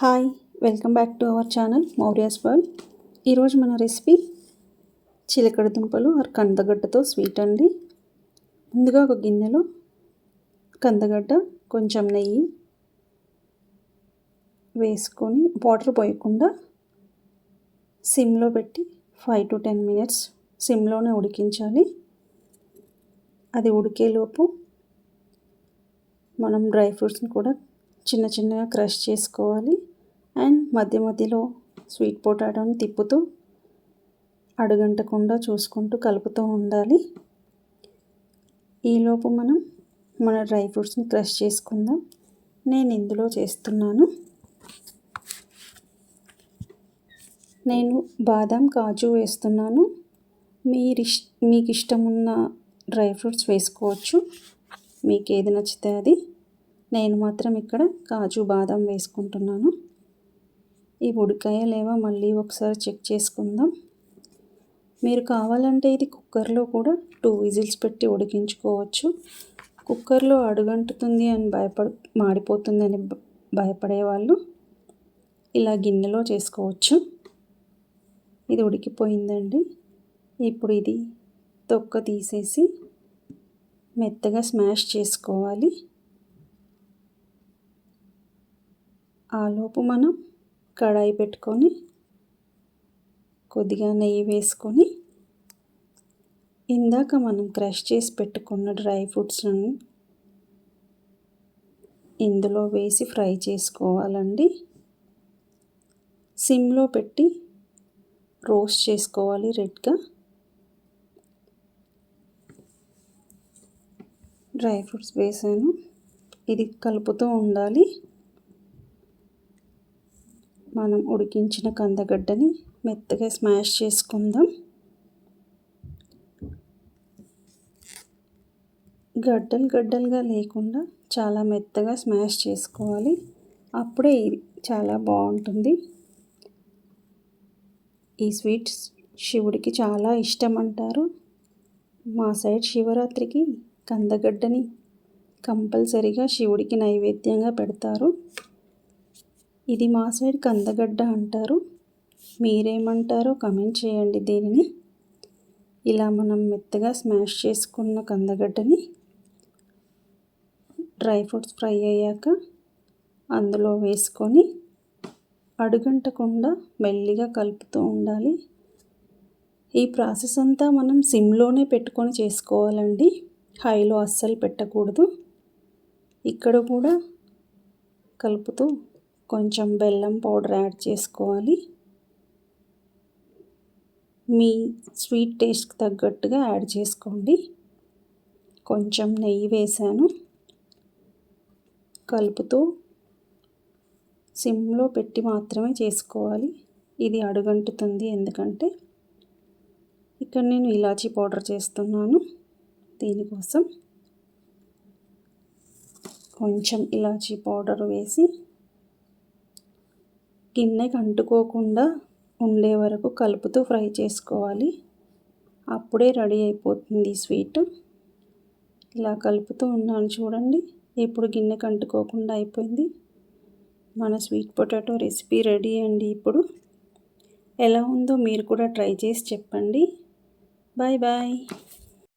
Hi, welcome back to our channel Mauryas world. ఈరోజు మన recipe చిలకడ దుంపలు కందగడ్డతో స్వీట్ అండి. ముందుగా ఒక గిన్నెలో కందగడ్డ, కొంచెం నెయ్యి వేసుకొని వాటర్ పోయకుండా సిమ్లో పెట్టి 5 to 10 minutes సిమ్లోనే ఉడికించాలి. అది ఉడికేలోపు మనం డ్రై ఫ్రూట్స్ని కూడా చిన్న చిన్నగా క్రష్ చేసుకోవాలి. అండ్ మధ్య మధ్యలో స్వీట్ పొటాటోని తిప్పుతూ అడుగంటకుండా చూసుకుంటూ కలుపుతూ ఉండాలి. ఈలోపు మనం మన డ్రై ఫ్రూట్స్ని క్రష్ చేసుకుందాం. నేను ఇందులో చేస్తున్నాను, నేను బాదం, కాజు వేస్తున్నాను. మీకు ఇష్టం ఉన్న డ్రై ఫ్రూట్స్ వేసుకోవచ్చు, మీకు ఏది నచ్చితే అది. నేను మాత్రం ఇక్కడ కాజు, బాదం వేసుకుంటున్నాను. ఇవి ఉడికాయా లేవా మళ్ళీ ఒకసారి చెక్ చేసుకుందాం. మీరు కావాలంటే ఇది కుక్కర్లో కూడా 2 విజిల్స్ పెట్టి ఉడికించుకోవచ్చు. కుక్కర్లో అడుగంటుతుంది అని మాడిపోతుందని భయపడేవాళ్ళు ఇలా గిన్నెలో చేసుకోవచ్చు. ఇది ఉడికిపోయిందండి. ఇప్పుడు ఇది తొక్క తీసేసి మెత్తగా స్మాష్ చేసుకోవాలి. ఆలోపు మనం కడాయి పెట్టుకొని కొద్దిగా నెయ్యి వేసుకొని ఇందాక మనం క్రష్ చేసి పెట్టుకున్న డ్రై ఫ్రూట్స్ని ఇందులో వేసి ఫ్రై చేసుకోవాలండి. సిమ్లో పెట్టి రోస్ట్ చేసుకోవాలి రెడ్గా. డ్రై ఫ్రూట్స్ వేసాను, ఇది కలుపుతూ ఉండాలి. మనం ఉడికించిన కందగడ్డని మెత్తగా స్మాష్ చేసుకుందాం. గడ్డలుగా లేకుండా చాలా మెత్తగా స్మాష్ చేసుకోవాలి, అప్పుడే ఇది చాలా బాగుంటుంది. ఈ స్వీట్స్ శివుడికి చాలా ఇష్టం అంటారు. మా సైడ్ శివరాత్రికి కందగడ్డని కంపల్సరీగా శివుడికి నైవేద్యంగా పెడతారు. ఇది మా సైడ్ కందగడ్డ అంటారు, మీరేమంటారో కమెంట్ చేయండి. దీనిని ఇలా మనం మెత్తగా స్మాష్ చేసుకున్న కందగడ్డని డ్రై ఫ్రూట్స్ ఫ్రై అయ్యాక అందులో వేసుకొని అడుగంటకుండా మెల్లిగా కలుపుతూ ఉండాలి. ఈ ప్రాసెస్ అంతా మనం సిమ్లోనే పెట్టుకొని చేసుకోవాలండి, హైలో అస్సలు పెట్టకూడదు. ఇక్కడ కూడా కలుపుతూ కొంచెం బెల్లం పౌడర్ యాడ్ చేసుకోవాలి. మీ స్వీట్ టేస్ట్కి తగ్గట్టుగా యాడ్ చేసుకోండి. కొంచెం నెయ్యి వేసాను. కలుపుతూ సిమ్లో పెట్టి మాత్రమే చేసుకోవాలి, ఇది అడుగంటుతుంది. ఎందుకంటే ఇక్కడ నేను ఇలాచీ పౌడర్ చేస్తున్నాను. దీనికోసం కొంచెం ఇలాచీ పౌడర్ వేసి గిన్నెకి అంటుకోకుండా ఉండే వరకు కలుపుతూ ఫ్రై చేసుకోవాలి. అప్పుడే రెడీ అయిపోతుంది స్వీట్. ఇలా కలుపుతూ ఉన్నాను చూడండి, ఇప్పుడు గిన్నెకి అంటుకోకుండా అయిపోయింది. మన స్వీట్ పొటాటో రెసిపీ రెడీ అండి. ఇప్పుడు ఎలా ఉందో మీరు కూడా ట్రై చేసి చెప్పండి. Bye bye.